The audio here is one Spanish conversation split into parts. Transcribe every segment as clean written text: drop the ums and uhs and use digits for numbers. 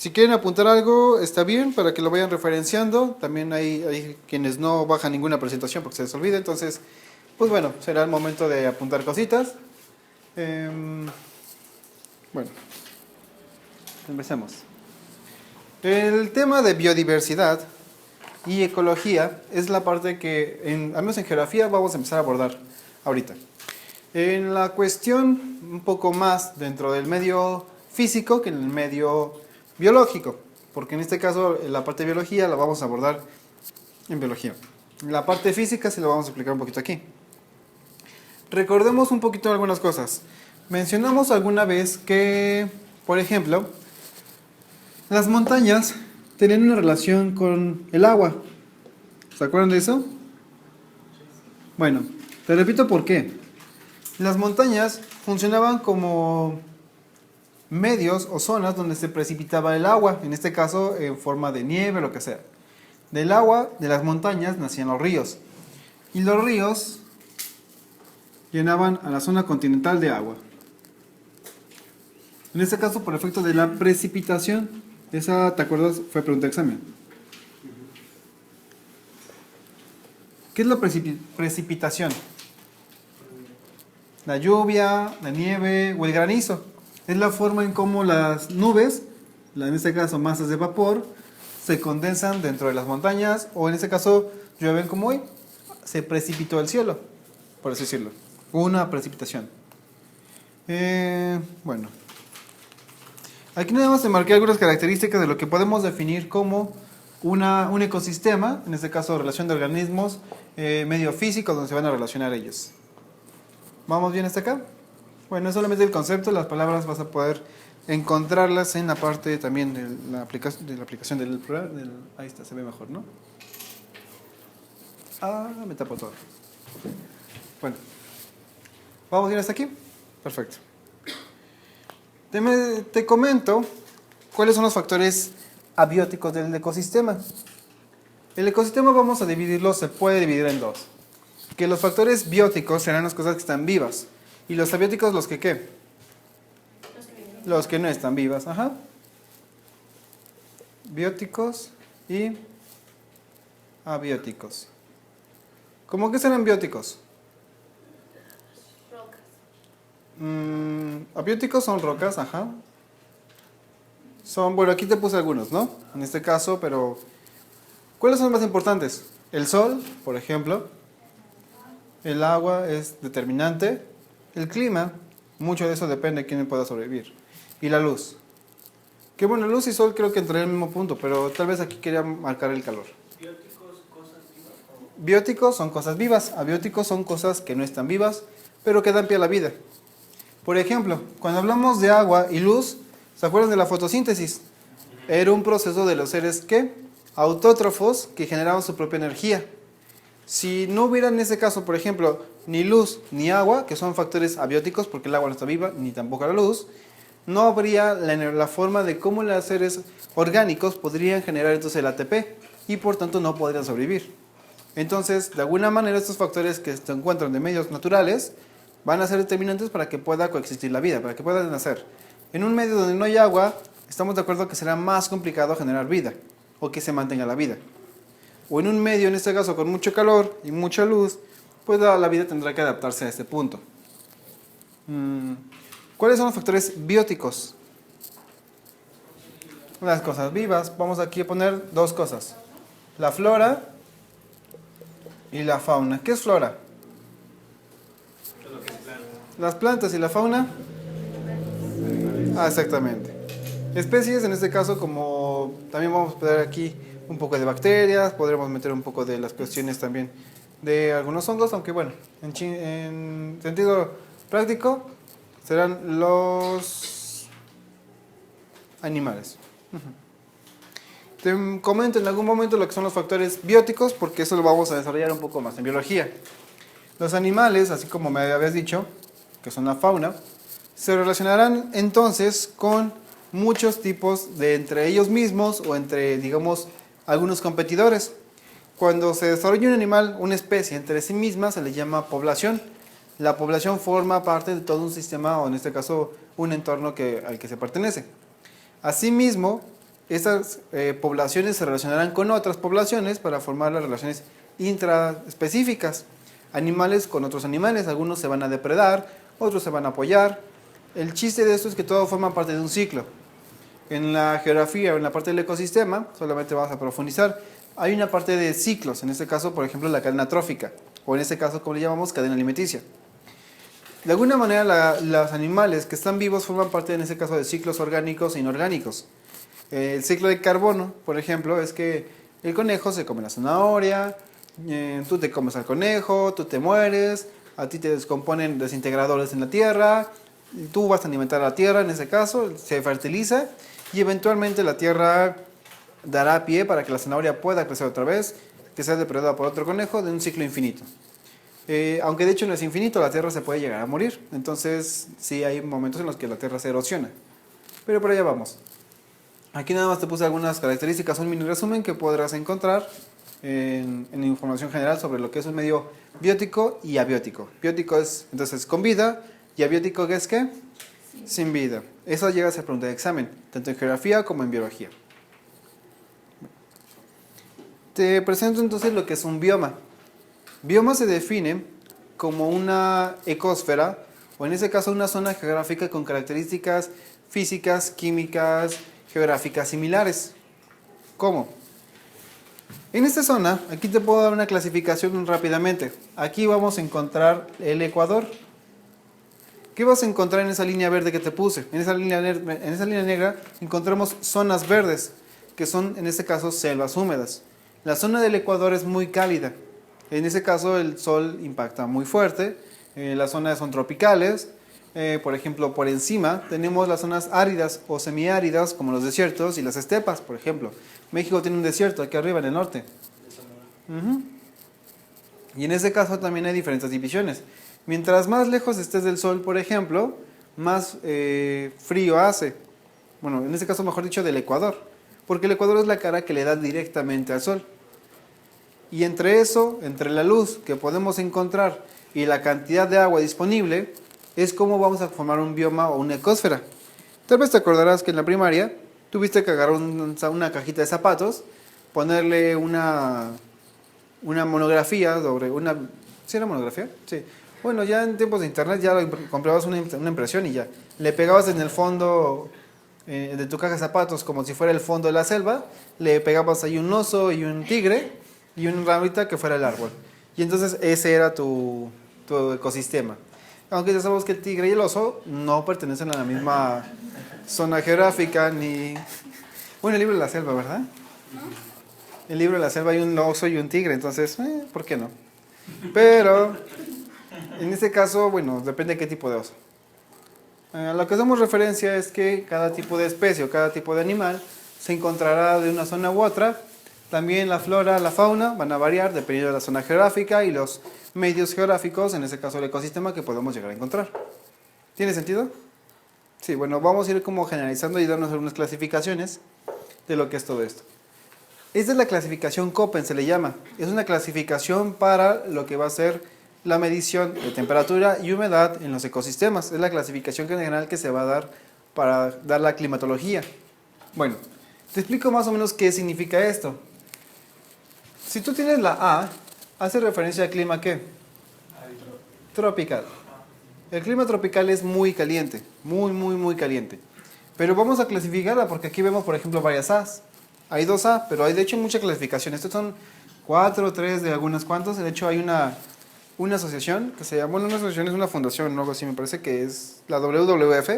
Si quieren apuntar algo, está bien, para que lo vayan referenciando. También hay quienes no bajan ninguna presentación porque se les olvida. Entonces, pues bueno, será el momento de apuntar cositas. Bueno, empecemos. El tema de biodiversidad y ecología es la parte que, al menos en geografía, vamos a empezar a abordar ahorita. En la cuestión un poco más dentro del medio físico que en el medio biológico, porque en este caso la parte de biología la vamos a abordar en biología. La parte física sí la vamos a explicar un poquito aquí. Recordemos un poquito algunas cosas. Mencionamos alguna vez que, por ejemplo, las montañas tenían una relación con el agua. ¿Se acuerdan de eso? Bueno, te repito por qué. Las montañas funcionaban como medios o zonas donde se precipitaba el agua, en este caso en forma de nieve o lo que sea. Del agua de las montañas nacían los ríos. Y los ríos llenaban a la zona continental de agua. En este caso por efecto de la precipitación. Esa, ¿te acuerdas? Fue pregunta de examen. ¿Qué es la precipitación? La lluvia, la nieve o el granizo. Es la forma en cómo las nubes, en este caso masas de vapor, se condensan dentro de las montañas, o en este caso llueven como hoy, se precipitó el cielo, por así decirlo. Una precipitación. Bueno. Aquí nada más te marqué algunas características de lo que podemos definir como un ecosistema, en este caso relación de organismos, medio físico, donde se van a relacionar ellos. ¿Vamos bien hasta acá? Bueno, es solamente el concepto, las palabras vas a poder encontrarlas en la parte también de la aplicación del programa. Ahí está, se ve mejor, ¿no? Ah, me tapo todo. Bueno, ¿vamos bien hasta aquí? Perfecto. Te comento cuáles son los factores abióticos del ecosistema. El ecosistema vamos a dividirlo, se puede dividir en dos. Que los factores bióticos serán las cosas que están vivas. Y los abióticos, ¿los que qué? Los que no están vivas, ajá. Bióticos y abióticos. ¿Cómo que serán bióticos? Rocas. Abióticos son rocas, ajá. Bueno, aquí te puse algunos, ¿no? En este caso, pero ¿cuáles son los más importantes? El sol, por ejemplo. El agua es determinante. El clima, mucho de eso depende de quién pueda sobrevivir. Y la luz. Que bueno, luz y sol creo que entrarían en el mismo punto, pero tal vez aquí quería marcar el calor. ¿Bióticos, cosas vivas? Bióticos son cosas vivas, abióticos son cosas que no están vivas, pero que dan pie a la vida. Por ejemplo, cuando hablamos de agua y luz, ¿se acuerdan de la fotosíntesis? Era un proceso de los seres, ¿qué? Autótrofos, que generaban su propia energía. Si no hubiera en ese caso, por ejemplo, ni luz ni agua, que son factores abióticos, porque el agua no está viva, ni tampoco la luz, no habría la forma de cómo los seres orgánicos podrían generar entonces el ATP, y por tanto no podrían sobrevivir. Entonces, de alguna manera, estos factores que se encuentran de medios naturales van a ser determinantes para que pueda coexistir la vida, para que pueda nacer. En un medio donde no hay agua, estamos de acuerdo que será más complicado generar vida, o que se mantenga la vida. O en un medio, en este caso, con mucho calor y mucha luz, pues la vida tendrá que adaptarse a este punto. ¿Cuáles son los factores bióticos? Las cosas vivas. Vamos aquí a poner dos cosas. La flora y la fauna. ¿Qué es flora? Todo lo que es planta. Las plantas y la fauna. Ah, exactamente. Especies, en este caso, como también vamos a poner aquí un poco de bacterias, podremos meter un poco de las cuestiones también de algunos hongos, aunque bueno, en sentido práctico serán los animales. Te comento en algún momento lo que son los factores bióticos, porque eso lo vamos a desarrollar un poco más en biología. Los animales, así como me habías dicho, que son la fauna, se relacionarán entonces con muchos tipos de entre ellos mismos o entre, digamos, algunos competidores. Cuando se desarrolla un animal, una especie entre sí misma, se le llama población. La población forma parte de todo un sistema, o en este caso, un entorno al que se pertenece. Asimismo, Estas poblaciones se relacionarán con otras poblaciones para formar las relaciones intraespecíficas. Animales con otros animales, algunos se van a depredar, otros se van a apoyar. El chiste de esto es que todo forma parte de un ciclo. En la geografía o en la parte del ecosistema, solamente vamos a profundizar, hay una parte de ciclos, en este caso, por ejemplo, la cadena trófica, o en este caso, como le llamamos, cadena alimenticia. De alguna manera, los animales que están vivos forman parte, en este caso, de ciclos orgánicos e inorgánicos. El ciclo de carbono, por ejemplo, es que el conejo se come la zanahoria, tú te comes al conejo, tú te mueres, a ti te descomponen desintegradores en la tierra, tú vas a alimentar a la tierra, en ese caso, se fertiliza y eventualmente la tierra dará pie para que la zanahoria pueda crecer otra vez, que sea depredada por otro conejo, de un ciclo infinito. Aunque de hecho no es infinito, la tierra se puede llegar a morir, entonces sí hay momentos en los que la tierra se erosiona. Pero por allá vamos. Aquí nada más te puse algunas características, un mini resumen que podrás encontrar en información general sobre lo que es un medio biótico y abiótico. Biótico es entonces con vida y abiótico ¿qué es qué? Sin vida. Eso llega a ser pregunta de examen, tanto en geografía como en biología. Te presento entonces lo que es un bioma. Bioma se define como una ecosfera, o en ese caso una zona geográfica con características físicas, químicas, geográficas similares. ¿Cómo? En esta zona, aquí te puedo dar una clasificación rápidamente. Aquí vamos a encontrar el Ecuador. ¿Qué vas a encontrar en esa línea verde que te puse? En esa línea negra encontramos zonas verdes, que son en este caso selvas húmedas. La zona del Ecuador es muy cálida. En ese caso el sol impacta muy fuerte. Las zonas son tropicales. Por ejemplo, por encima tenemos las zonas áridas o semiáridas, como los desiertos y las estepas, por ejemplo. México tiene un desierto aquí arriba en el norte. Y en ese caso también hay diferentes divisiones. Mientras más lejos estés del sol, por ejemplo, más frío hace. Bueno, en este caso, mejor dicho, del Ecuador. Porque el Ecuador es la cara que le da directamente al sol. Y entre eso, entre la luz que podemos encontrar y la cantidad de agua disponible, es como vamos a formar un bioma o una ecósfera. Tal vez te acordarás que en la primaria tuviste que agarrar una cajita de zapatos, ponerle una monografía sobre una... ¿Sí era monografía? Sí. Bueno, ya en tiempos de internet ya comprabas una impresión y ya. Le pegabas en el fondo de tu caja de zapatos como si fuera el fondo de la selva, le pegabas ahí un oso y un tigre y una ramita que fuera el árbol. Y entonces ese era tu ecosistema. Aunque ya sabemos que el tigre y el oso no pertenecen a la misma zona geográfica ni... Bueno, el libro de la selva, ¿verdad? El libro de la selva hay un oso y un tigre, entonces, ¿por qué no? Pero, en este caso, bueno, depende de qué tipo de oso. A lo que hacemos referencia es que cada tipo de especie o cada tipo de animal se encontrará de una zona u otra. También la flora, la fauna van a variar dependiendo de la zona geográfica y los medios geográficos, en este caso el ecosistema, que podemos llegar a encontrar. ¿Tiene sentido? Sí, bueno, vamos a ir como generalizando y darnos algunas clasificaciones de lo que es todo esto. Esta es la clasificación Köppen, se le llama. Es una clasificación para lo que va a ser la medición de temperatura y humedad en los ecosistemas. Es la clasificación general que se va a dar para dar la climatología. Bueno, te explico más o menos qué significa esto. Si tú tienes la A, hace referencia al clima ¿qué? Tropical. El clima tropical es muy caliente, muy caliente. Pero vamos a clasificarla porque aquí vemos, por ejemplo, varias A's. Hay 2A, pero hay de hecho mucha clasificación. Estos son 4, 3 de algunas cuantas. De hecho hay una asociación que se llama, bueno, una asociación es una fundación, algo así, me parece que es la WWF,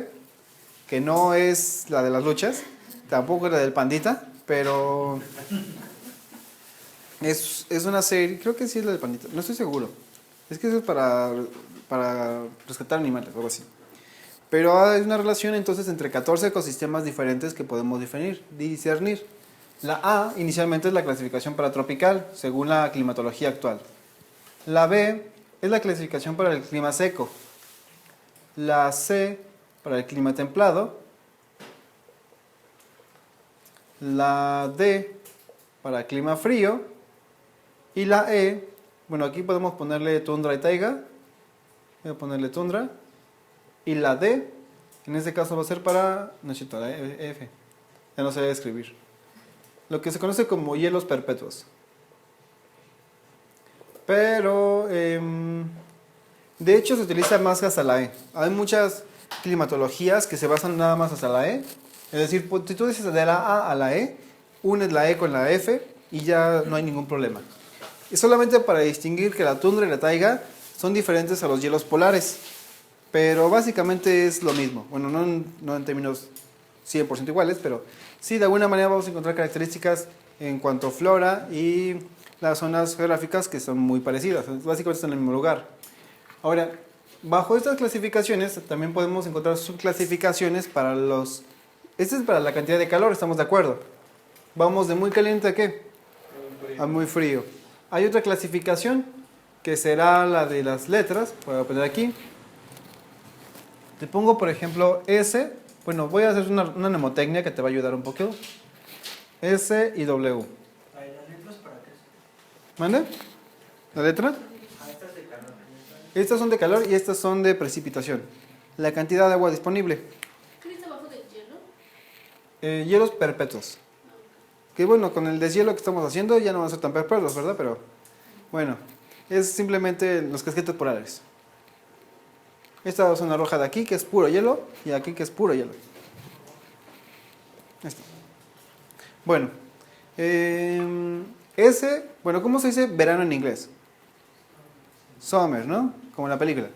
que no es la de las luchas, tampoco es la del pandita, pero es una serie, creo que sí es la del pandita, no estoy seguro. Es que eso es para rescatar animales, algo así. Pero hay una relación entonces entre 14 ecosistemas diferentes que podemos discernir. La A inicialmente es la clasificación para tropical, según la climatología actual. La B es la clasificación para el clima seco. La C para el clima templado. La D para el clima frío. Y la E, bueno, aquí podemos ponerle tundra y taiga. Voy a ponerle tundra. Y la D, en este caso va a ser para... No es cierto, la F. ya no sabía escribir. Lo que se conoce como hielos perpetuos. Pero, de hecho, se utiliza más hasta la E. Hay muchas climatologías que se basan nada más hasta la E. Es decir, si tú dices de la A a la E, unes la E con la F y ya no hay ningún problema. Es solamente para distinguir que la tundra y la taiga son diferentes a los hielos polares. Pero básicamente es lo mismo. Bueno, no en términos 100% iguales, pero sí, de alguna manera vamos a encontrar características en cuanto a flora y las zonas geográficas que son muy parecidas. Básicamente están en el mismo lugar. Ahora, bajo estas clasificaciones también podemos encontrar subclasificaciones para los... Esta es para la cantidad de calor, ¿estamos de acuerdo? Vamos de muy caliente a ¿qué? A muy frío. Hay otra clasificación que será la de las letras. Voy a poner aquí. Te pongo, por ejemplo, S. Bueno, voy a hacer una mnemotecnia que te va a ayudar un poquito. S y W. Ay, ¿las letras para qué son? ¿Mande? ¿La letra? Ah, estas de calor. Estas son de calor y estas son de precipitación. La cantidad de agua disponible. ¿Qué está abajo del hielo? Hielos perpetuos. Que bueno, con el deshielo que estamos haciendo ya no van a ser tan perpetuos, ¿verdad? Pero bueno, es simplemente los casquetes polares. Esta zona roja de aquí que es puro hielo y aquí que es puro hielo. Esto. Bueno, bueno, ¿cómo se dice verano en inglés? Summer, ¿no? Como en la película.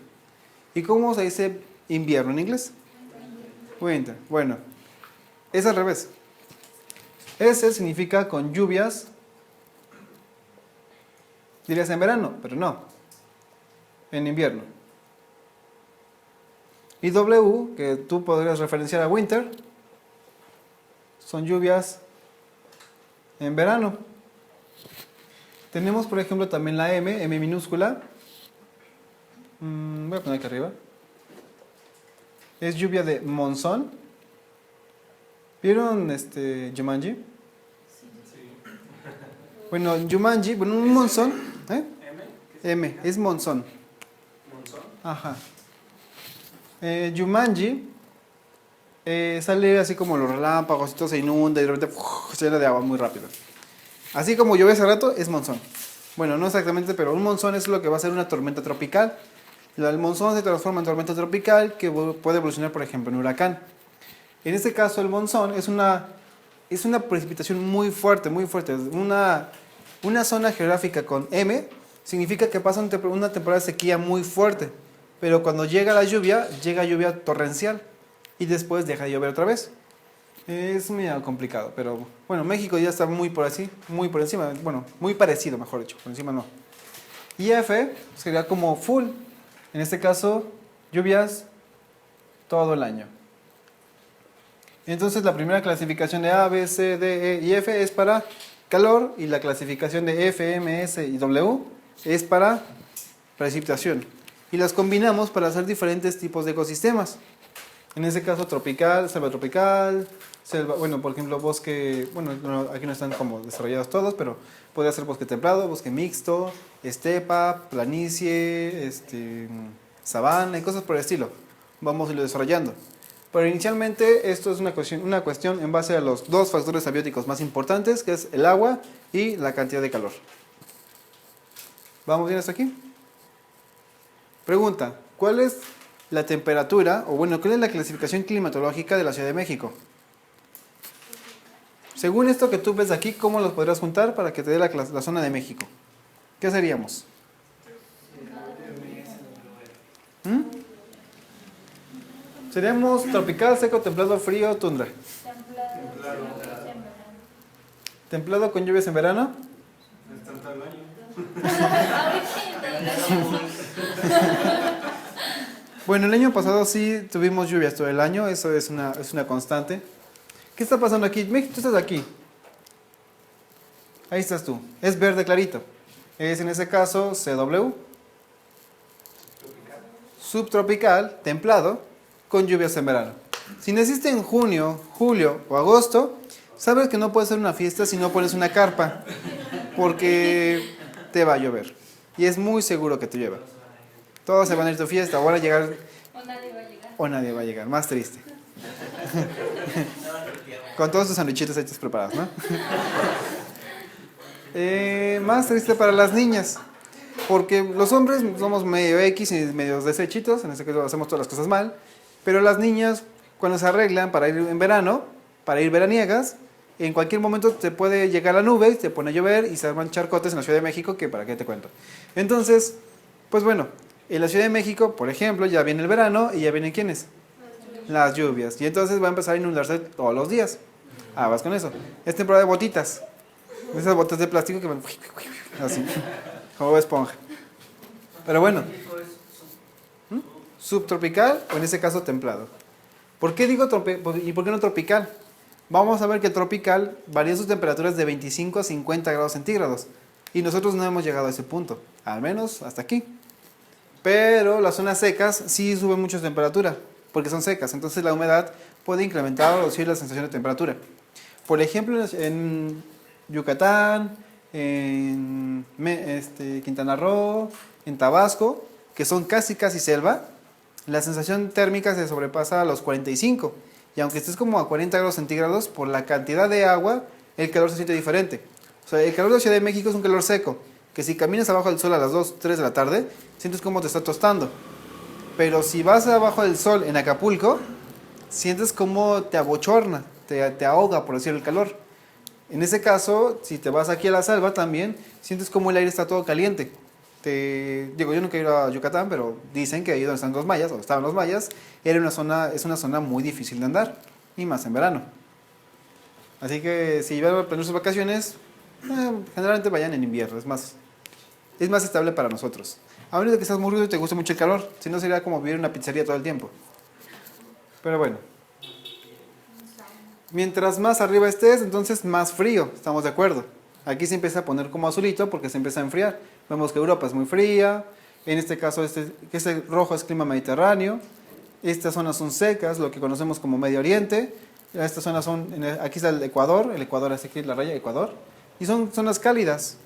¿Y cómo se dice invierno en inglés? Winter. Bueno, es al revés. S significa con lluvias, dirías en verano, pero no, en invierno. Y W, que tú podrías referenciar a winter, son lluvias en verano. Tenemos, por ejemplo, también la M minúscula. Voy a poner aquí arriba. Es lluvia de monzón. ¿Vieron Jumanji? Bueno, Jumanji, bueno, un monzón. M, es monzón. ¿Monzón? Ajá. Jumanji sale así como los relámpagos, y todo se inunda y de repente se llena de agua muy rápido. Así como llovió hace rato, es monzón. Bueno, no exactamente, pero un monzón es lo que va a ser una tormenta tropical. El monzón se transforma en tormenta tropical que puede evolucionar, por ejemplo, en huracán. En este caso, el monzón es una precipitación muy fuerte, muy fuerte. Una zona geográfica con M significa que pasa una temporada de sequía muy fuerte. Pero cuando llega lluvia torrencial y después deja de llover otra vez. Es medio complicado, pero bueno, México ya está muy por encima, bueno, muy parecido, mejor dicho, por encima no. Y F sería como full, en este caso, lluvias todo el año. Entonces la primera clasificación de A, B, C, D, E y F es para calor y la clasificación de F, M, S y W es para precipitación. Y las combinamos para hacer diferentes tipos de ecosistemas. En este caso tropical, selva tropical, bueno, por ejemplo, bosque, bueno, aquí no están como desarrollados todos, pero podría ser bosque templado, bosque mixto, estepa, planicie, sabana y cosas por el estilo. Vamos a irlo desarrollando. Pero inicialmente esto es una cuestión en base a los dos factores abióticos más importantes, que es el agua y la cantidad de calor. ¿Vamos bien hasta aquí? Pregunta, ¿cuál es la temperatura, o bueno, cuál es la clasificación climatológica de la Ciudad de México? Según esto que tú ves aquí, ¿cómo los podrás juntar para que te dé la zona de México? ¿Qué seríamos? Seríamos tropical, seco, templado, frío, tundra. Templado con lluvias en verano. Es tanto el año. Bueno, el año pasado sí tuvimos lluvias todo el año, eso es una constante. ¿Qué está pasando aquí? México, tú estás aquí. Ahí estás tú. Es verde clarito. Es en ese caso CW. Subtropical, templado, con lluvias en verano. Si naciste en junio, julio o agosto, sabes que no puedes hacer una fiesta si no pones una carpa, porque te va a llover. Y es muy seguro que te llueva. Todos se van a ir a tu fiesta, o van a llegar... O nadie va a llegar. O nadie va a llegar, más triste. No, Con todos sus sandwichitos hechos preparados, ¿no? Más triste para las niñas. Porque los hombres somos medio X y medio desechitos, en este caso hacemos todas las cosas mal. Pero las niñas, cuando se arreglan para ir en verano, para ir veraniegas, en cualquier momento te puede llegar la nube, te pone a llover y se arman charcotes en la Ciudad de México, que para qué te cuento. Entonces, pues bueno, en la Ciudad de México, por ejemplo, ya viene el verano y ya vienen ¿quiénes? Las lluvias. Y entonces va a empezar a inundarse todos los días. Ah, vas con eso. Es temporada de botitas. Esas botas de plástico que van así, como esponja. Pero bueno, subtropical o en ese caso templado. ¿Por qué digo y por qué no tropical? Vamos a ver que tropical varía sus temperaturas de 25 a 50 grados centígrados. Y nosotros no hemos llegado a ese punto, al menos hasta aquí. Pero las zonas secas sí suben mucho de temperatura, porque son secas. Entonces la humedad puede incrementar o reducir la sensación de temperatura. Por ejemplo, en Yucatán, en Quintana Roo, en Tabasco, que son casi selva, la sensación térmica se sobrepasa a los 45. Y aunque estés como a 40 grados centígrados, por la cantidad de agua, el calor se siente diferente. O sea, el calor de la Ciudad de México es un calor seco, que si caminas abajo del sol a las 2, 3 de la tarde, sientes como te está tostando. Pero si vas abajo del sol en Acapulco, sientes como te abochorna, te ahoga, por decir el calor. En ese caso, si te vas aquí a la selva también, sientes como el aire está todo caliente. Digo, yo nunca he ido a Yucatán, pero dicen que ahí donde están los mayas, o estaban los mayas, es una zona muy difícil de andar, y más en verano. Así que si van a planear sus vacaciones, generalmente vayan en invierno, es más estable para nosotros. A menos de que seas muy rudo y te guste mucho el calor, si no sería como vivir en una pizzería todo el tiempo. Pero bueno. Mientras más arriba estés, entonces más frío, estamos de acuerdo. Aquí se empieza a poner como azulito porque se empieza a enfriar. Vemos que Europa es muy fría, en este caso este rojo es clima mediterráneo, estas zonas son secas, lo que conocemos como Medio Oriente, estas zonas aquí está el Ecuador es aquí la raya Ecuador, y son zonas cálidas.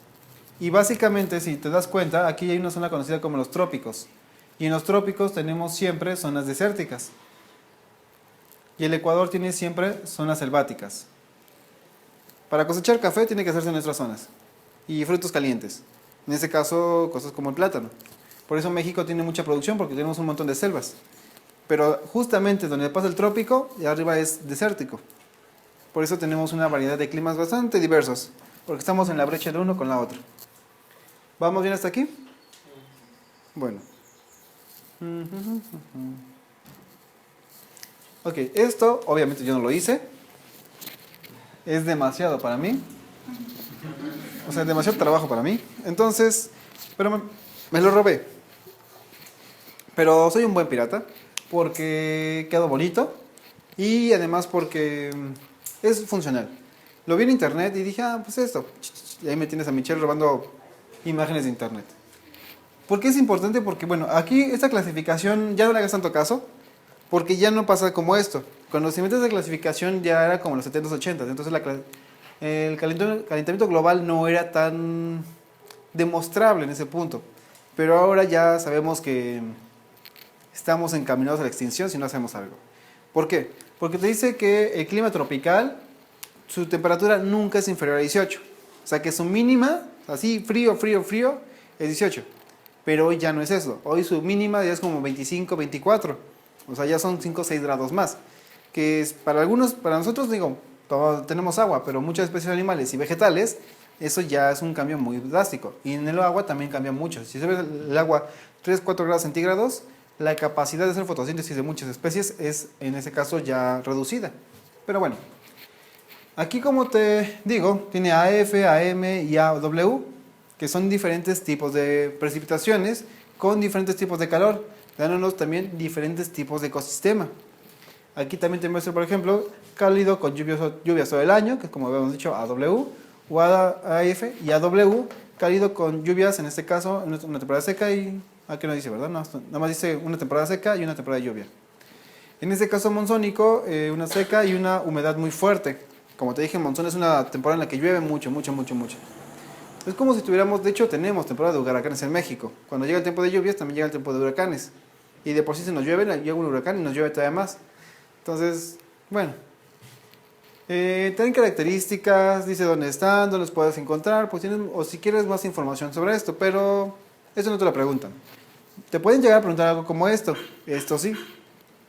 Y básicamente, si te das cuenta, aquí hay una zona conocida como los trópicos, y en los trópicos tenemos siempre zonas desérticas, y el Ecuador tiene siempre zonas selváticas. Para cosechar café tiene que hacerse en nuestras zonas, y frutos calientes. En ese caso, cosas como el plátano. Por eso México tiene mucha producción, porque tenemos un montón de selvas. Pero justamente donde pasa el trópico, y arriba es desértico. Por eso tenemos una variedad de climas bastante diversos, porque estamos en la brecha de uno con la otra. ¿Vamos bien hasta aquí? Bueno. Ok, esto obviamente yo no lo hice. Es demasiado para mí. O sea, demasiado trabajo para mí. Entonces, pero me lo robé. Pero soy un buen pirata porque quedó bonito y además porque es funcional. Lo vi en internet y dije, pues esto. Y ahí me tienes a Michelle robando imágenes de internet. ¿Por qué es importante? Porque, bueno, aquí esta clasificación ya no le hagas tanto caso porque ya no pasa como esto. Cuando se inventó esta clasificación ya era como los 70s, 80s. Entonces el calentamiento global no era tan demostrable en ese punto. Pero ahora ya sabemos que estamos encaminados a la extinción si no hacemos algo. ¿Por qué? Porque te dice que el clima tropical, su temperatura nunca es inferior a 18. O sea que su mínima, así frío, es 18. Pero hoy ya no es eso. Hoy su mínima ya es como 25, 24. O sea, ya son 5 o 6 grados más. Que es para nosotros, digo, tenemos agua, pero muchas especies animales y vegetales, eso ya es un cambio muy drástico. Y en el agua también cambia mucho. Si se ve el agua 3, 4 grados centígrados, la capacidad de hacer fotosíntesis de muchas especies es, en ese caso, ya reducida. Pero bueno, aquí como te digo, tiene AF, AM y AW, que son diferentes tipos de precipitaciones con diferentes tipos de calor, dándonos también diferentes tipos de ecosistema. Aquí también te muestro, por ejemplo, cálido con lluvias todo el año, que es como habíamos dicho, AW, o AF y AW, cálido con lluvias, en este caso, en una temporada seca y... Aquí no dice, ¿verdad? No, nada más dice una temporada seca y una temporada de lluvia. En este caso monzónico, una seca y una humedad muy fuerte. Como te dije, monzón es una temporada en la que llueve mucho. Es como si tuviéramos, de hecho tenemos temporada de huracanes en México. Cuando llega el tiempo de lluvias también llega el tiempo de huracanes. Y de por sí se nos llueve, llega un huracán y nos llueve todavía más. Entonces, bueno. Tienen características, dice dónde están, dónde los puedes encontrar, pues tienen, o si quieres más información sobre esto, pero eso no te lo preguntan. Te pueden llegar a preguntar algo como esto sí,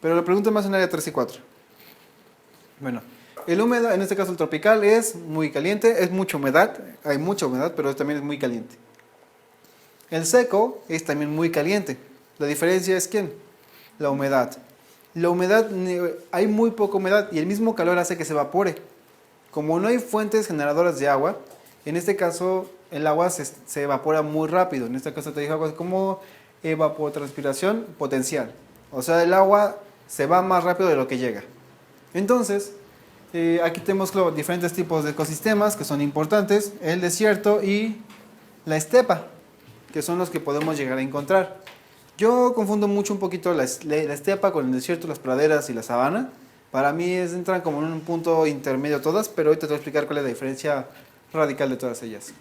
pero lo preguntan más en el área 3 y 4. Bueno, el húmedo, en este caso el tropical, es muy caliente, es mucha humedad, hay mucha humedad, pero también es muy caliente. El seco es también muy caliente. La diferencia es ¿quién? La humedad. La humedad, hay muy poca humedad y el mismo calor hace que se evapore. Como no hay fuentes generadoras de agua, en este caso el agua se evapora muy rápido. En este caso te digo algo como evapotranspiración potencial. O sea, el agua se va más rápido de lo que llega. Entonces, aquí tenemos diferentes tipos de ecosistemas que son importantes. El desierto y la estepa, que son los que podemos llegar a encontrar. Yo confundo mucho un poquito la estepa con el desierto, las praderas y la sabana. Para mí entran como en un punto intermedio todas, pero ahorita te voy a explicar cuál es la diferencia radical de todas ellas.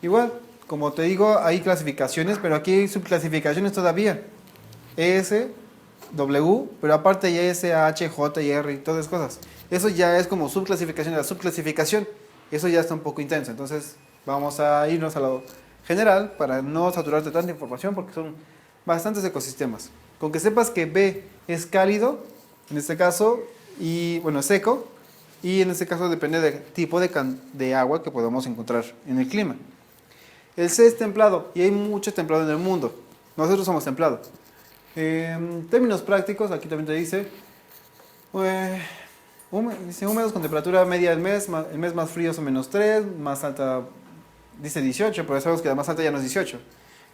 Igual, como te digo, hay clasificaciones, pero aquí hay subclasificaciones todavía. ES, W, pero aparte hay S, H, J y R y todas esas cosas. Eso ya es como subclasificación de la subclasificación. Eso ya está un poco intenso. Entonces, vamos a irnos a lo general para no saturarte tanta información porque son bastantes ecosistemas. Con que sepas que B es cálido, en este caso, y bueno, seco, y en este caso depende del tipo de agua que podemos encontrar en el clima. El C es templado, y hay mucho templado en el mundo. Nosotros somos templados. Términos prácticos, aquí también te dice, dice húmedos con temperatura media del mes, el mes más frío son -3, más alta dice 18, pero sabemos que la más alta ya no es 18.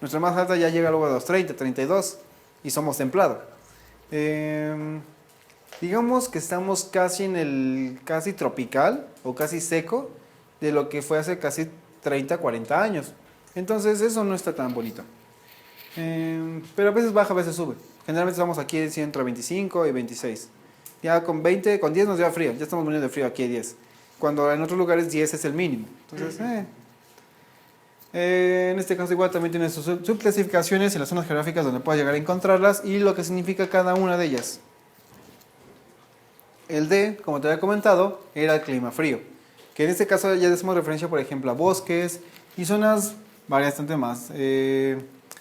Nuestra más alta ya llega luego a los 30, 32 y somos templado. Digamos que estamos casi en el casi tropical o casi seco de lo que fue hace casi 30, 40 años. Entonces eso no está tan bonito. Pero a veces baja, a veces sube. Generalmente estamos aquí entre 25 y 26. Ya con 20, con 10 nos da frío. Ya estamos muriendo de frío aquí a 10. Cuando en otros lugares 10 es el mínimo. Entonces, en este caso igual también tiene sus subclasificaciones en las zonas geográficas donde puedas llegar a encontrarlas y lo que significa cada una de ellas. El D, como te había comentado, era el clima frío, que en este caso ya hacemos referencia, por ejemplo, a bosques y zonas bastante más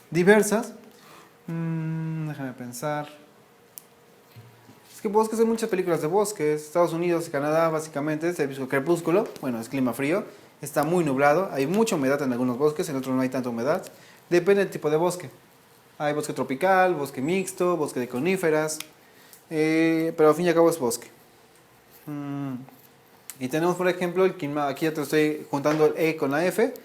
diversas. Déjame pensar. Es que bosques, hay muchas películas de bosques. Estados Unidos y Canadá, básicamente, Servicio Crepúsculo, bueno, es clima frío. Está muy nublado, hay mucha humedad en algunos bosques, en otros no hay tanta humedad. Depende del tipo de bosque. Hay bosque tropical, bosque mixto, bosque de coníferas, pero al fin y al cabo es bosque. Y tenemos, por ejemplo, el clima, aquí ya te estoy juntando el E con la F,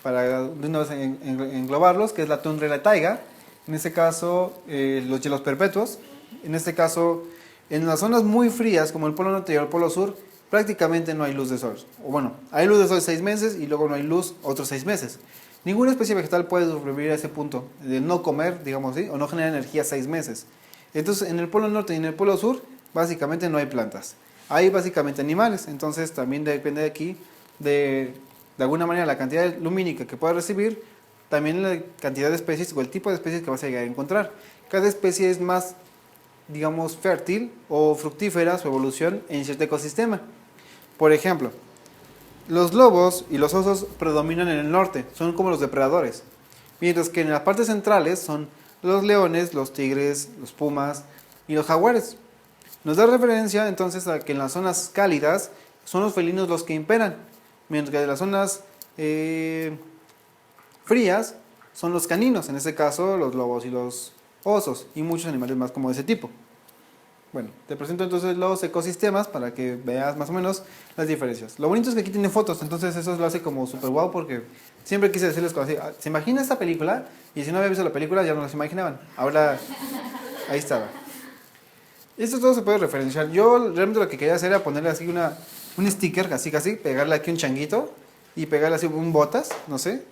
para de una vez englobarlos, que es la tundra y la taiga. En este caso, los hielos perpetuos. En este caso, en las zonas muy frías, como el polo norte y el polo sur, prácticamente no hay luz de sol. O bueno, hay luz de sol 6 meses y luego no hay luz otros 6 meses. Ninguna especie vegetal puede sobrevivir a ese punto de no comer, digamos así, o no generar energía 6 meses. Entonces, en el polo norte y en el polo sur, básicamente no hay plantas. Hay básicamente animales, entonces también depende de aquí de alguna manera la cantidad lumínica que pueda recibir, también la cantidad de especies o el tipo de especies que vas a llegar a encontrar. Cada especie es más, digamos, fértil o fructífera su evolución en cierto ecosistema. Por ejemplo, los lobos y los osos predominan en el norte, son como los depredadores, mientras que en las partes centrales son los leones, los tigres, los pumas y los jaguares. Nos da referencia entonces a que en las zonas cálidas son los felinos los que imperan, mientras que en las zonas frías son los caninos, en este caso los lobos y los osos y muchos animales más como de ese tipo. Bueno, te presento entonces los ecosistemas para que veas más o menos las diferencias. Lo bonito es que aquí tiene fotos, entonces eso lo hace como super guau porque siempre quise decirles cosas así. ¿Se imagina esta película? Y si no había visto la película ya no las imaginaban. Ahora, ahí estaba. Esto todo se puede referenciar. Yo realmente lo que quería hacer era ponerle así un sticker, así casi, pegarle aquí un changuito y pegarle así un botas, no sé.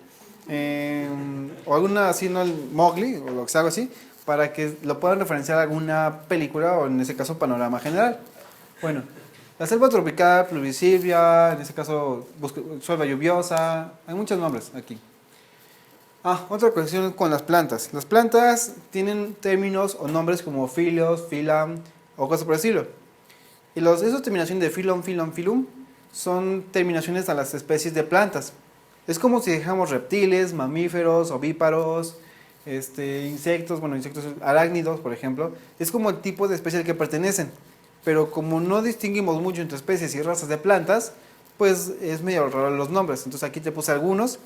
O alguna así, ¿no? El Mowgli o lo que sea, algo así, para que lo puedan referenciar a alguna película o en ese caso panorama general. Bueno, la selva tropical, pluviosilvia, en este caso selva lluviosa, hay muchos nombres aquí. Otra cuestión con las plantas. Las plantas tienen términos o nombres como filios, filam o cosas por el estilo. Y esas terminaciones de filum, filum, filum son terminaciones a las especies de plantas. Es como si dejamos reptiles, mamíferos, ovíparos, insectos, bueno, insectos arácnidos, por ejemplo. Es como el tipo de especie al que pertenecen. Pero como no distinguimos mucho entre especies y razas de plantas, pues es medio raro los nombres. Entonces aquí te puse algunos,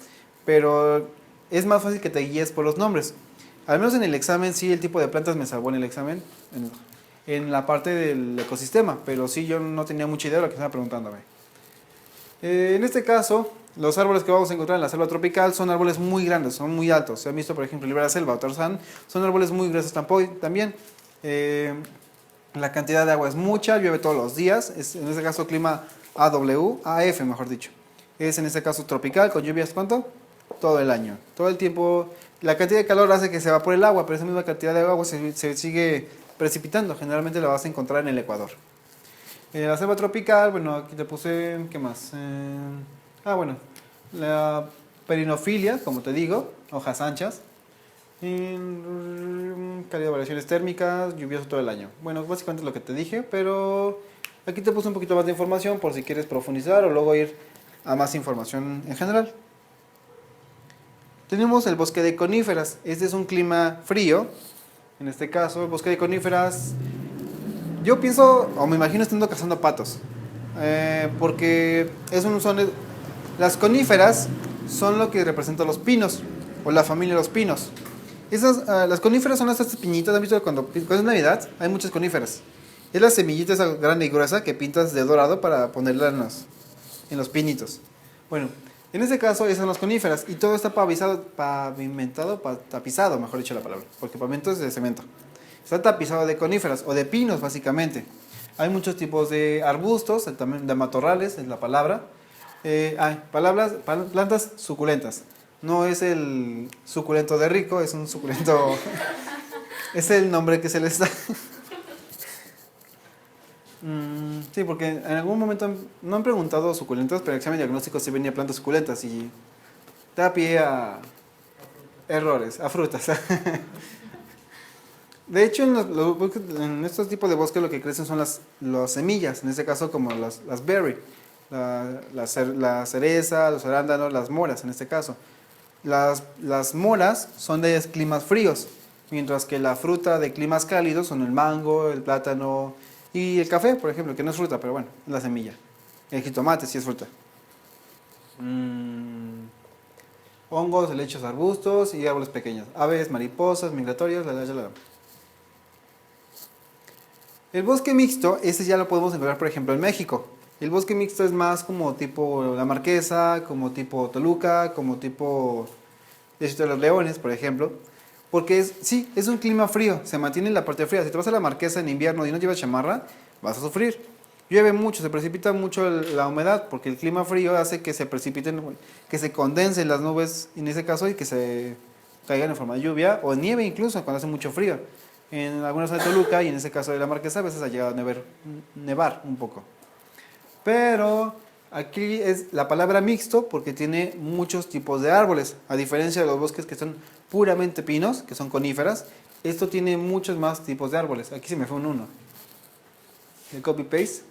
pero es más fácil que te guíes por los nombres. Al menos en el examen sí el tipo de plantas me salvó en el examen, en la parte del ecosistema, pero sí yo no tenía mucha idea de lo que estaba preguntándome. En este caso, los árboles que vamos a encontrar en la selva tropical son árboles muy grandes, son muy altos. Se han visto, por ejemplo, Libera Selva o Tarzán, son árboles muy gruesos también. La cantidad de agua es mucha, llueve todos los días, es en este caso clima AF mejor dicho. Es en este caso tropical, con lluvias ¿cuánto? Todo el año, todo el tiempo. La cantidad de calor hace que se evapore el agua, pero esa misma cantidad de agua se sigue precipitando. Generalmente la vas a encontrar en el Ecuador. La selva tropical, bueno, aquí te puse, ¿qué más? Bueno, la perinofilia, como te digo, hojas anchas. Calidad de variaciones térmicas, lluvioso todo el año. Bueno, básicamente es lo que te dije, pero aquí te puse un poquito más de información por si quieres profundizar o luego ir a más información en general. Tenemos el bosque de coníferas. Este es un clima frío. En este caso, el bosque de coníferas, yo pienso, o me imagino estando cazando patos. Porque las coníferas son lo que representan los pinos, o la familia de los pinos. Las coníferas son estas piñitas, ¿han visto cuando es Navidad? Hay muchas coníferas. Es la semillita esa grande y gruesa que pintas de dorado para ponerla en los pinitos. Bueno, en este caso esas son las coníferas y todo está tapizado, mejor dicho la palabra, porque pavimento es de cemento. Está tapizado de coníferas o de pinos básicamente. Hay muchos tipos de arbustos, también de matorrales es la palabra. Plantas suculentas. No es el suculento de rico, es un suculento. Es el nombre que se les da. Sí, porque en algún momento no han preguntado suculentas, pero en el examen diagnóstico sí venía plantas suculentas y da pie a errores, a frutas. De hecho, en estos tipos de bosques lo que crecen son las semillas, en este caso como las berry, la cereza, los arándanos, las moras en este caso. Las moras son de climas fríos, mientras que la fruta de climas cálidos son el mango, el plátano y el café, por ejemplo, que no es fruta, pero bueno, es la semilla. El jitomate sí es fruta. Hongos, helechos, arbustos y árboles pequeños. Aves, mariposas, migratorias, El bosque mixto, ese ya lo podemos encontrar, por ejemplo, en México. El bosque mixto es más como tipo La Marquesa, como tipo Toluca, como tipo Desierto de los Leones, por ejemplo. Porque es un clima frío, se mantiene en la parte fría. Si te vas a La Marquesa en invierno y no llevas chamarra, vas a sufrir. Llueve mucho, se precipita mucho la humedad, porque el clima frío hace que se precipiten, que se condensen las nubes en ese caso y que se caigan en forma de lluvia o nieve incluso cuando hace mucho frío. En algunas zonas de Toluca y en ese caso de La Marquesa a veces ha llegado a nevar un poco. Pero aquí es la palabra mixto porque tiene muchos tipos de árboles. A diferencia de los bosques que son puramente pinos, que son coníferas, esto tiene muchos más tipos de árboles. Aquí se me fue uno. El copy-paste.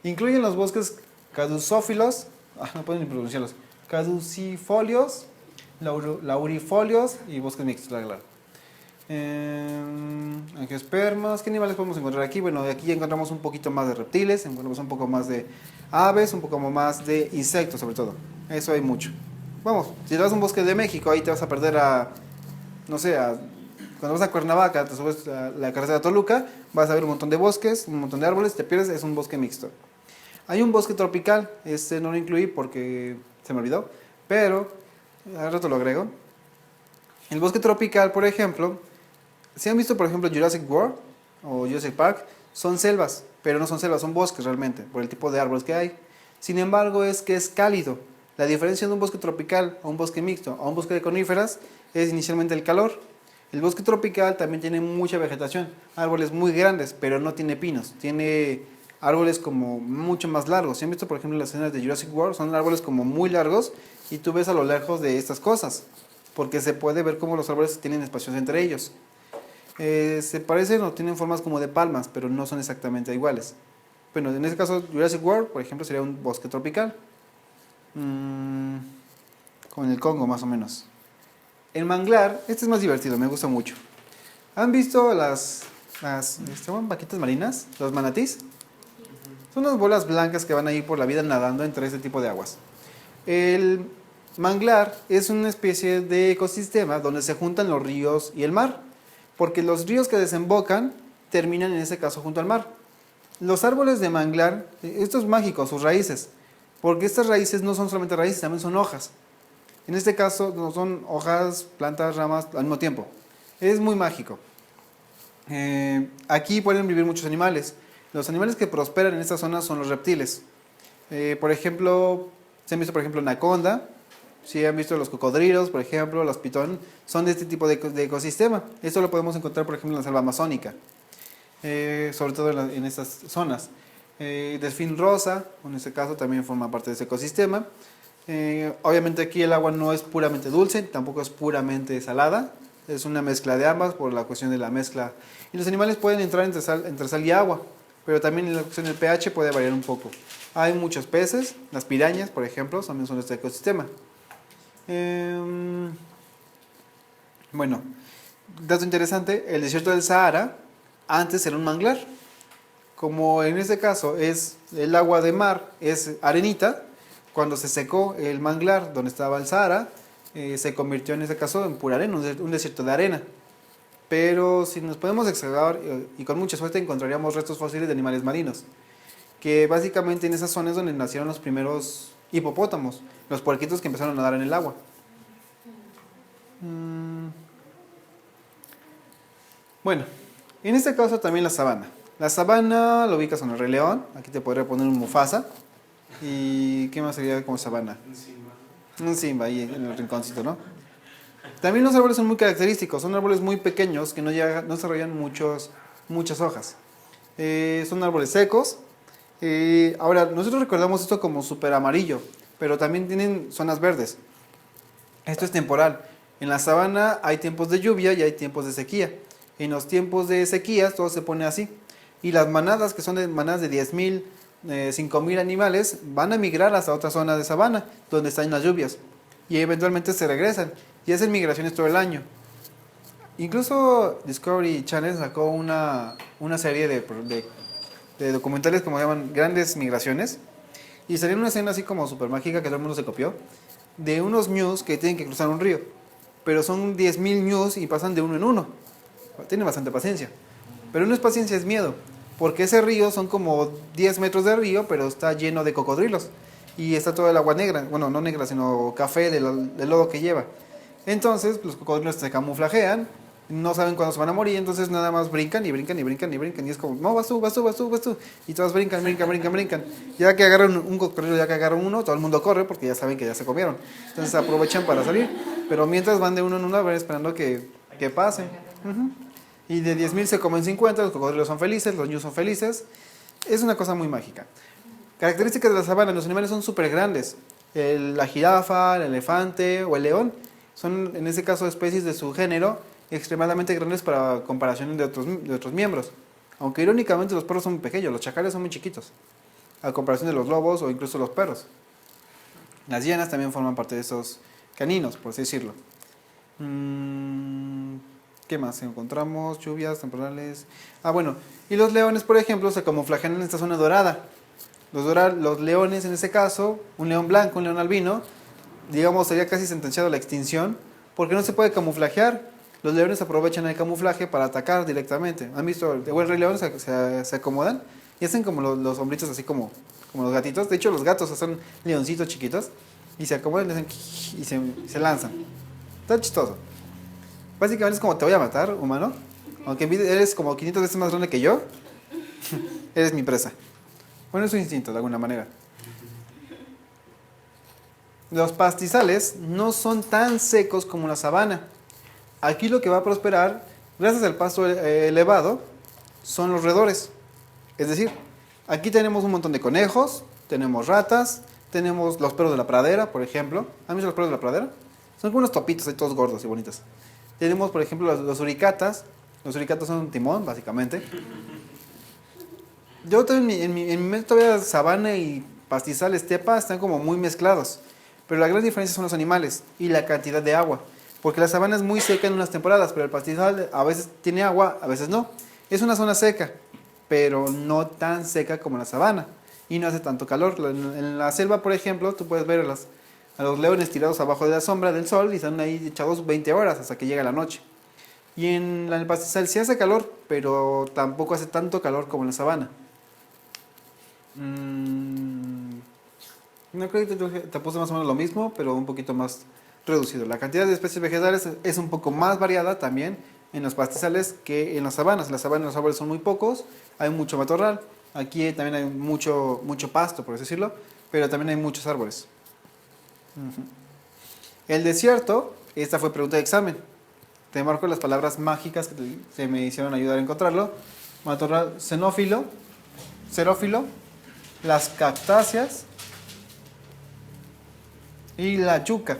Incluyen los bosques caducófilos, no puedo ni pronunciarlos, caducifolios, laurifolios y bosques mixtos, claro. Angiospermas, ¿qué animales podemos encontrar aquí? Bueno, aquí ya encontramos un poquito más de reptiles, encontramos un poco más de aves, un poco más de insectos sobre todo. Eso hay mucho. Vamos, si te vas a un bosque de México, ahí te vas a perder cuando vas a Cuernavaca, te subes a la carretera Toluca, vas a ver un montón de bosques, un montón de árboles, te pierdes, es un bosque mixto. Hay un bosque tropical, no lo incluí porque se me olvidó, pero al rato lo agrego. El bosque tropical, por ejemplo, si han visto, por ejemplo, Jurassic World o Jurassic Park, son selvas, pero no son selvas, son bosques realmente, por el tipo de árboles que hay. Sin embargo, es que es cálido. La diferencia de un bosque tropical a un bosque mixto a un bosque de coníferas es inicialmente el calor. El bosque tropical también tiene mucha vegetación, árboles muy grandes, pero no tiene pinos, tiene árboles como mucho más largos. Si han visto, por ejemplo, las escenas de Jurassic World, son árboles como muy largos y tú ves a lo lejos de estas cosas, porque se puede ver cómo los árboles tienen espacios entre ellos. Se parecen o tienen formas como de palmas, pero no son exactamente iguales. Bueno, en este caso Jurassic World, por ejemplo, sería un bosque tropical. Como en el Congo, más o menos. El manglar, este es más divertido, me gusta mucho. ¿Han visto ¿se llaman vaquitas marinas? Los manatís. Son unas bolas blancas que van a ir por la vida nadando entre este tipo de aguas. El manglar es una especie de ecosistema donde se juntan los ríos y el mar, porque los ríos que desembocan terminan en ese caso junto al mar. Los árboles de manglar, esto es mágico, sus raíces, porque estas raíces no son solamente raíces, también son hojas. En este caso no son hojas, plantas, ramas al mismo tiempo. Es muy mágico. Aquí pueden vivir muchos animales. Los animales que prosperan en esta zona son los reptiles. Por ejemplo, se han visto, por ejemplo, anaconda. Si han visto los cocodrilos, por ejemplo, los pitón, son de este tipo de ecosistema. Esto lo podemos encontrar, por ejemplo, en la selva amazónica, sobre todo en estas zonas. Delfín rosa, en este caso, también forma parte de ese ecosistema. Obviamente aquí el agua no es puramente dulce, tampoco es puramente salada. Es una mezcla de ambas por la cuestión de la mezcla. Y los animales pueden entrar entre sal y agua, pero también en la cuestión del pH puede variar un poco. Hay muchos peces, las pirañas, por ejemplo, también son de este ecosistema. Bueno, dato interesante, el desierto del Sahara antes era un manglar. Como en este caso es el agua de mar, es arenita, cuando se secó el manglar donde estaba el Sahara, se convirtió en este caso en pura arena, un desierto de arena. Pero si nos podemos excavar y con mucha suerte encontraríamos restos fósiles de animales marinos, que básicamente en esas zonas donde nacieron los primeros hipopótamos, los puerquitos que empezaron a nadar en el agua. Bueno, en este caso también la sabana. La sabana lo ubicas en el Rey León, aquí te podría poner un Mufasa. ¿Y qué más sería como sabana? Un Simba ahí en el rinconcito, ¿no? También los árboles son muy característicos, son árboles muy pequeños que no desarrollan muchas hojas. Son árboles secos. Ahora, nosotros recordamos esto como súper amarillo, pero también tienen zonas verdes. Esto es temporal. En la sabana hay tiempos de lluvia y hay tiempos de sequía. En los tiempos de sequías todo se pone así. Y las manadas, que son manadas de 10.000, 5.000 animales, van a migrar hasta otra zona de sabana, donde están las lluvias. Y eventualmente se regresan. Y hacen migraciones todo el año. Incluso Discovery Channel sacó una serie de documentales como se llaman Grandes Migraciones. Y salió una escena así como súper mágica que todo el mundo se copió. De unos ñus que tienen que cruzar un río. Pero son 10.000 ñus y pasan de uno en uno. Tienen bastante paciencia. Pero no es paciencia, es miedo. Porque ese río son como 10 metros de río, pero está lleno de cocodrilos. Y está todo el agua negra. Bueno, no negra, sino café del lodo que lleva. Entonces, los cocodrilos se camuflajean. No saben cuándo se van a morir, entonces nada más brincan y brincan y brincan y brincan. Y es como, no, vas tú, vas tú, vas tú, vas tú. Y todos brincan, brincan, brincan, brincan. Ya que agarran un cocodrilo, ya que agarran uno, todo el mundo corre porque ya saben que ya se comieron. Entonces aprovechan para salir. Pero mientras van de uno en uno, van esperando que pasen. Y de 10.000 se comen 50, los cocodrilos son felices, los ñus son felices. Es una cosa muy mágica. Características de la sabana, los animales son súper grandes. La jirafa, el elefante o el león son en este caso especies de su género extremadamente grandes para comparación de otros miembros. Aunque irónicamente los perros son muy pequeños, los chacales son muy chiquitos, a comparación de los lobos o incluso los perros. Las hienas también forman parte de esos caninos, por así decirlo. ¿Qué más encontramos? Lluvias temporales. Bueno, y los leones, por ejemplo, se camuflajean en esta zona dorada. Los leones, en este caso, un león blanco, un león albino, digamos, sería casi sentenciado a la extinción, porque no se puede camuflajear. Los leones aprovechan el camuflaje para atacar directamente. ¿Han visto? De el Rey León se acomodan y hacen como los hombritos, así como los gatitos. De hecho, los gatos son leoncitos chiquitos y se acomodan y se lanzan. Está chistoso. Básicamente es como te voy a matar, humano. Aunque eres como 500 veces más grande que yo, eres mi presa. Bueno, es un instinto de alguna manera. Los pastizales no son tan secos como la sabana. Aquí lo que va a prosperar, gracias al pasto elevado, son los roedores. Es decir, aquí tenemos un montón de conejos, tenemos ratas, tenemos los perros de la pradera, por ejemplo. ¿Han visto los perros de la pradera? Son como unos topitos ahí todos gordos y bonitos. Tenemos, por ejemplo, los uricatas, Los suricatos son un timón, básicamente. Yo también en mi mente todavía sabana y pastizal, estepa están como muy mezclados. Pero la gran diferencia son los animales y la cantidad de agua. Porque la sabana es muy seca en unas temporadas, pero el pastizal a veces tiene agua, a veces no. Es una zona seca, pero no tan seca como la sabana. Y no hace tanto calor. En la selva, por ejemplo, tú puedes ver a los leones tirados abajo de la sombra del sol y están ahí echados 20 horas hasta que llega la noche. Y en el pastizal sí hace calor, pero tampoco hace tanto calor como en la sabana. No creo que te puse más o menos lo mismo, pero un poquito más reducido. La cantidad de especies vegetales es un poco más variada también en los pastizales que en las sabanas. En las sabanas los árboles son muy pocos, hay mucho matorral. Aquí también hay mucho pasto, por así decirlo, pero también hay muchos árboles. El desierto, esta fue pregunta de examen. Te marco las palabras mágicas que se me hicieron ayudar a encontrarlo. Matorral xerófilo, las cactáceas y la yuca.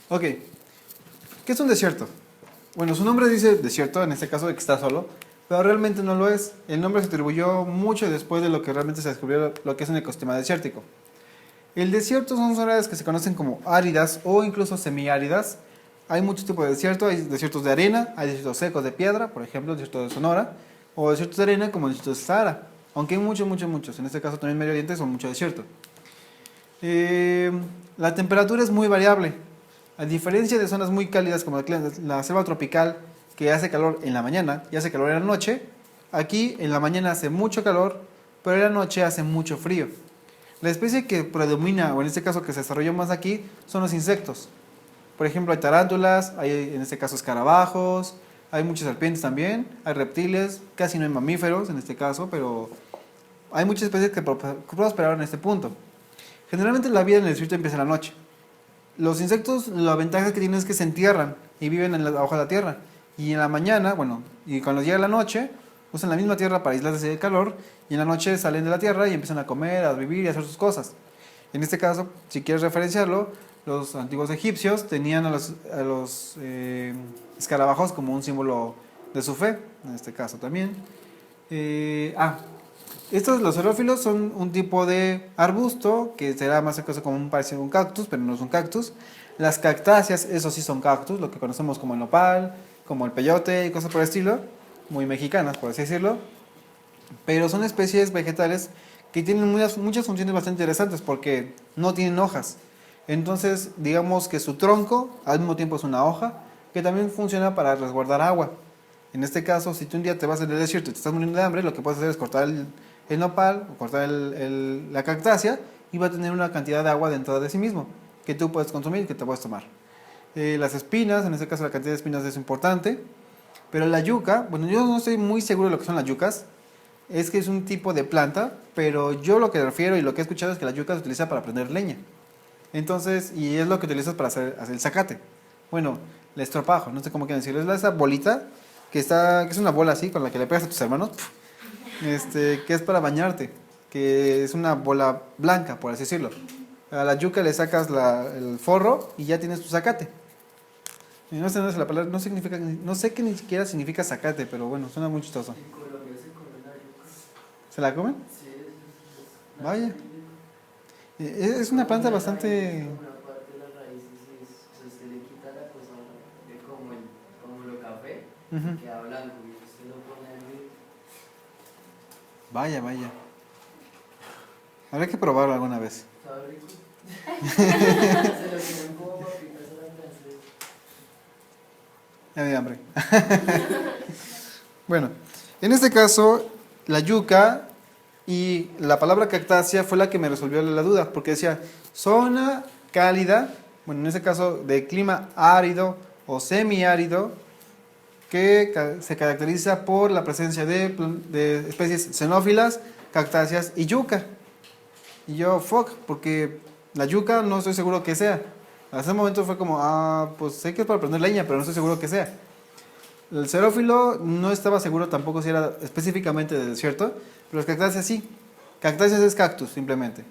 Ok, ¿qué es un desierto? Bueno, su nombre dice desierto, en este caso de que está solo, pero realmente no lo es. El nombre se atribuyó mucho después de lo que realmente se descubrió lo que es un ecosistema desértico. El desierto son zonas que se conocen como áridas o incluso semiáridas. Hay muchos tipos de desierto, hay desiertos de arena, hay desiertos secos de piedra, por ejemplo, el desierto de Sonora, o desiertos de arena como el desierto de Sahara, aunque hay muchos, en este caso también Medio Oriente son mucho desierto. La temperatura es muy variable, a diferencia de zonas muy cálidas como la selva tropical, que hace calor en la mañana y hace calor en la noche. Aquí en la mañana hace mucho calor, pero en la noche hace mucho frío. La especie que predomina, o en este caso que se desarrolló más aquí, son los insectos. Por ejemplo, hay tarántulas, hay en este caso escarabajos, hay muchas serpientes también, hay reptiles, casi no hay mamíferos en este caso, pero hay muchas especies que prosperaron en este punto. Generalmente la vida en el desierto empieza en la noche. Los insectos, la ventaja que tienen es que se entierran y viven abajo de la tierra. Y en la mañana, bueno, y cuando llega la noche, usan la misma tierra para aislarse del calor, y en la noche salen de la tierra y empiezan a comer, a vivir y a hacer sus cosas. En este caso, si quieres referenciarlo, los antiguos egipcios tenían a los escarabajos como un símbolo de su fe, en este caso también. Los xerófilos son un tipo de arbusto que será más o menos como un parecido a un cactus, pero no es un cactus. Las cactáceas, esos sí son cactus, lo que conocemos como el nopal, como el peyote y cosas por el estilo, muy mexicanas por así decirlo, pero son especies vegetales que tienen muchas funciones bastante interesantes porque no tienen hojas. Entonces, digamos que su tronco al mismo tiempo es una hoja que también funciona para resguardar agua. En este caso, si tú un día te vas en el desierto y te estás muriendo de hambre, lo que puedes hacer es cortar el nopal o cortar la cactácea y va a tener una cantidad de agua dentro de sí mismo que tú puedes consumir y que te puedes tomar. Las espinas, en este caso la cantidad de espinas es importante, pero la yuca, bueno, yo no estoy muy seguro de lo que son las yucas, es que es un tipo de planta, pero yo lo que refiero y lo que he escuchado es que la yuca se utiliza para prender leña. Entonces, y es lo que utilizas para hacer el zacate. Bueno, el estropajo, no sé cómo quieren decirlo, es esa bolita que es una bola así con la que le pegas a tus hermanos, que es para bañarte, que es una bola blanca, por así decirlo. A la yuca le sacas el forro y ya tienes tu zacate. Y no sé, la palabra, no sé qué ni siquiera significa zacate, pero bueno, suena muy chistoso. En Colombia se come la yuca. ¿Se la comen? Sí, Vaya. Es una planta bastante... una parte de las raíces y se le quita la cosa de como lo café, queda blanco y usted lo pone a hervir. Vaya. Habrá que probarlo alguna vez. ¿Sabe rico? Se lo tienen como papitas a la francesa. Ya me dio hambre. Bueno, en este caso, la yuca y la palabra cactácea fue la que me resolvió la duda, porque decía zona cálida, bueno, en este caso de clima árido o semiárido, que se caracteriza por la presencia de especies xenófilas, cactáceas y yuca. Y yo, porque la yuca no estoy seguro que sea. Hasta ese momento fue como, pues sé que es para prender leña, pero no estoy seguro que sea. El xerófilo no estaba seguro tampoco si era específicamente de desierto, pero las cactáceas sí. Cactáceas es cactus, simplemente.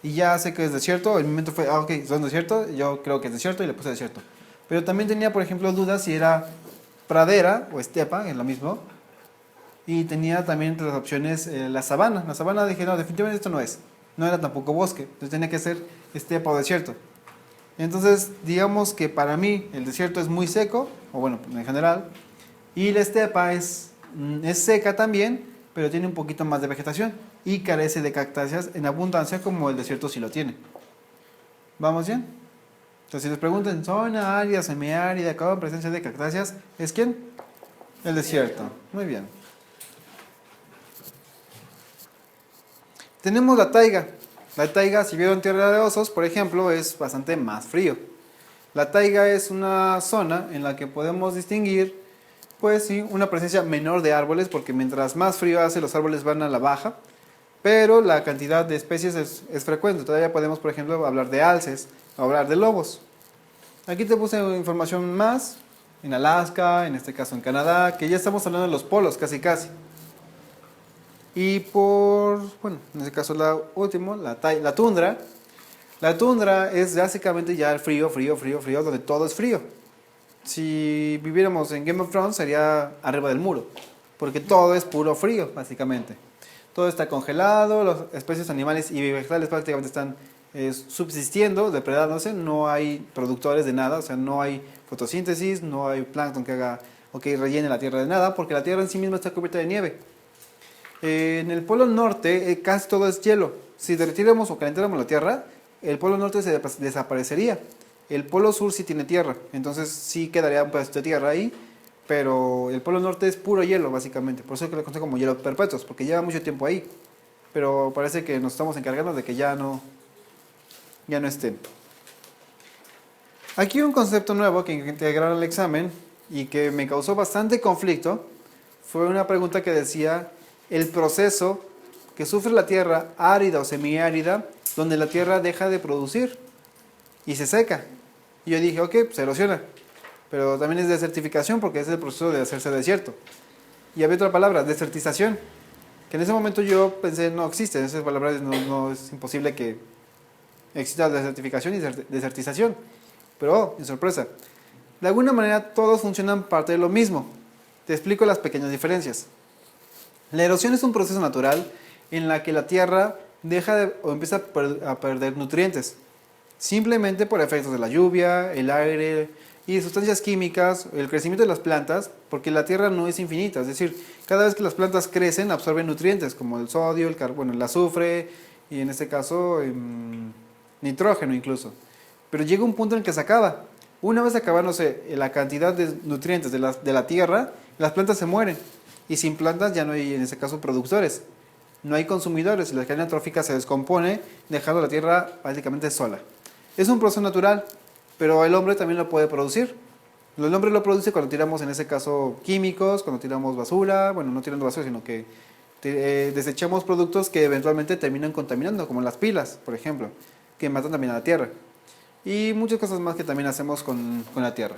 y ya sé que es desierto. El momento fue, ok, son desierto, yo creo que es desierto y le puse desierto. Pero también tenía, por ejemplo, dudas si era pradera o estepa, es lo mismo. Y tenía también entre las opciones la sabana. La sabana dije, no, definitivamente esto no es. No era tampoco bosque, entonces tenía que ser estepa o desierto. Entonces, digamos que para mí el desierto es muy seco, o bueno, en general, y la estepa es seca también, pero tiene un poquito más de vegetación y carece de cactáceas en abundancia como el desierto sí lo tiene. ¿Vamos bien? Entonces, si les preguntan, zona árida, semiárida, con presencia de cactáceas, ¿es quién? El desierto. Muy bien. Tenemos la taiga. La taiga, si vieron Tierra de Osos, por ejemplo, es bastante más frío. La taiga es una zona en la que podemos distinguir, pues sí, una presencia menor de árboles, porque mientras más frío hace, los árboles van a la baja, pero la cantidad de especies es frecuente. Todavía podemos, por ejemplo, hablar de alces, hablar de lobos. Aquí te puse información más, en Alaska, en este caso en Canadá, que ya estamos hablando de los polos, casi casi. Y bueno, en este caso la última, la tundra. La tundra es básicamente ya el frío, donde todo es frío. Si viviéramos en Game of Thrones sería arriba del muro, porque todo es puro frío, básicamente. Todo está congelado, las especies animales y vegetales prácticamente están subsistiendo, depredándose, no hay productores de nada, o sea, no hay fotosíntesis, no hay plancton que haga o que rellene la tierra de nada, porque la tierra en sí misma está cubierta de nieve. En el polo norte casi todo es hielo. Si derritiéramos o calentáramos la tierra, el polo norte se desaparecería. El polo sur sí tiene tierra, entonces sí quedaría un pedacito de tierra ahí, pero el polo norte es puro hielo básicamente, por eso que lo conozco como hielo perpetuos, porque lleva mucho tiempo ahí, pero parece que nos estamos encargando de que ya no estén. Aquí un concepto nuevo que integraron al examen y que me causó bastante conflicto fue una pregunta que decía el proceso que sufre la tierra árida o semiárida, donde la tierra deja de producir y se seca. Y yo dije, ok, pues se erosiona, pero también es desertificación porque es el proceso de hacerse desierto. Y había otra palabra, desertización, que en ese momento yo pensé, no existe, esas palabras no es imposible que exista desertificación y desertización. Pero, oh, mi sorpresa, de alguna manera todos funcionan parte de lo mismo. Te explico las pequeñas diferencias. La erosión es un proceso natural en la que la tierra deja o empieza a perder nutrientes, simplemente por efectos de la lluvia, el aire y sustancias químicas, el crecimiento de las plantas, porque la tierra no es infinita, es decir, cada vez que las plantas crecen absorben nutrientes como el sodio, el carbono, el azufre y en este caso nitrógeno incluso. Pero llega un punto en el que se acaba. Una vez acabándose la cantidad de nutrientes de la tierra, las plantas se mueren. Y sin plantas ya no hay, en este caso, productores. No hay consumidores y la cadena trófica se descompone, dejando la tierra prácticamente sola. Es un proceso natural, pero el hombre también lo puede producir. El hombre lo produce cuando tiramos, en ese caso, químicos, cuando tiramos basura, bueno, no tirando basura, sino que desechamos productos que eventualmente terminan contaminando, como las pilas, por ejemplo, que matan también a la tierra. Y muchas cosas más que también hacemos con la tierra.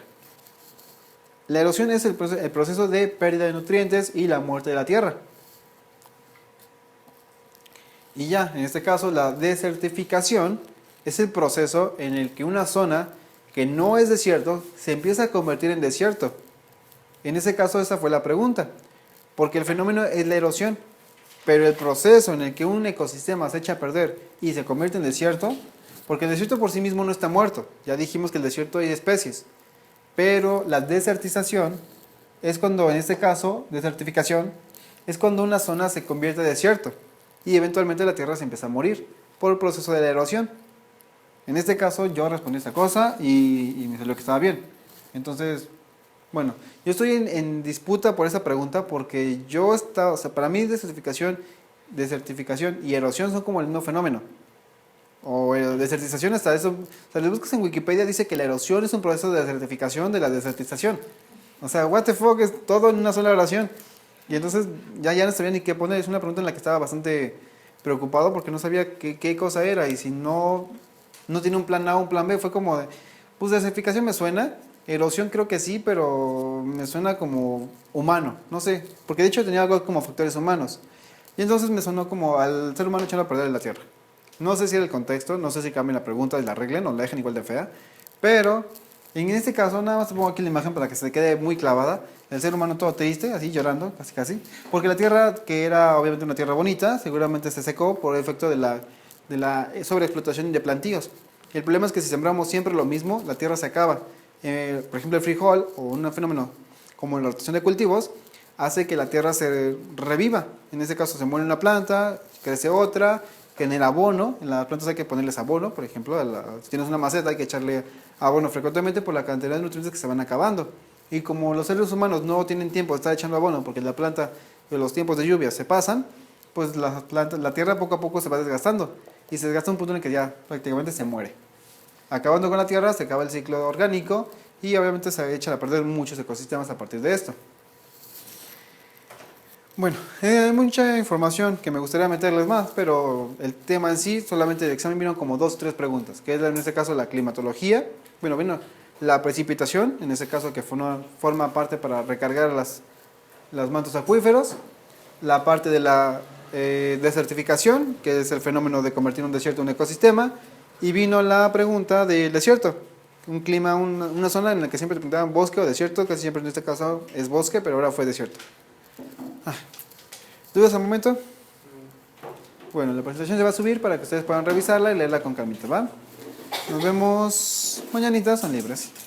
La erosión es el proceso de pérdida de nutrientes y la muerte de la tierra. Y ya, en este caso, la desertificación es el proceso en el que una zona que no es desierto se empieza a convertir en desierto. En ese caso, esa fue la pregunta, porque el fenómeno es la erosión, pero el proceso en el que un ecosistema se echa a perder y se convierte en desierto, porque el desierto por sí mismo no está muerto, ya dijimos que el desierto hay especies, pero la desertización es cuando, en este caso, desertificación, es cuando una zona se convierte en desierto y eventualmente la tierra se empieza a morir por el proceso de la erosión. En este caso yo respondí esta cosa y me salió que estaba bien. Entonces, bueno, yo estoy en disputa por esa pregunta porque o sea, para mí desertificación y erosión son como el mismo fenómeno. O desertización hasta eso. O sea, le buscas en Wikipedia, dice que la erosión es un proceso de desertificación de la desertización. O sea, what the fuck, es todo en una sola oración. Y entonces ya no sabía ni qué poner. Es una pregunta en la que estaba bastante preocupado porque no sabía qué cosa era. Y si no tiene un plan A o un plan B, fue como de, pues desertificación me suena, erosión creo que sí, pero me suena como humano, no sé. Porque de hecho tenía algo como factores humanos. Y entonces me sonó como al ser humano echando a perder la tierra. No sé si era el contexto, no sé si cambien la pregunta y la arreglen o la dejen igual de fea, pero en este caso nada más te pongo aquí la imagen para que se quede muy clavada. El ser humano todo triste, así llorando, casi casi, porque la tierra, que era obviamente una tierra bonita, seguramente se secó por efecto de la sobreexplotación de plantíos. El problema es que si sembramos siempre lo mismo, la tierra se acaba. Por ejemplo, el frijol o un fenómeno como la rotación de cultivos hace que la tierra se reviva. En este caso se muere una planta, crece otra, genera abono. En las plantas hay que ponerles abono, por ejemplo, si tienes una maceta hay que echarle abono frecuentemente por la cantidad de nutrientes que se van acabando. Y como los seres humanos no tienen tiempo de estar echando abono porque la planta, los tiempos de lluvia se pasan, pues la tierra poco a poco se va desgastando y se desgasta a un punto en el que ya prácticamente se muere. Acabando con la tierra se acaba el ciclo orgánico y obviamente se echan a perder muchos ecosistemas a partir de esto. Bueno, hay mucha información que me gustaría meterles más, pero el tema en sí, solamente del examen vino como 2 o 3 preguntas, que es en este caso la climatología, vino la precipitación, en este caso que forma parte para recargar los mantos acuíferos, la parte de la desertificación, que es el fenómeno de convertir un desierto en un ecosistema, y vino la pregunta del desierto, un clima, una zona en la que siempre te preguntaban bosque o desierto, casi siempre en este caso es bosque, pero ahora fue desierto. ¿Dudas al momento? Bueno, la presentación se va a subir para que ustedes puedan revisarla y leerla con calmita, ¿va? Nos vemos mañanitas, son libres.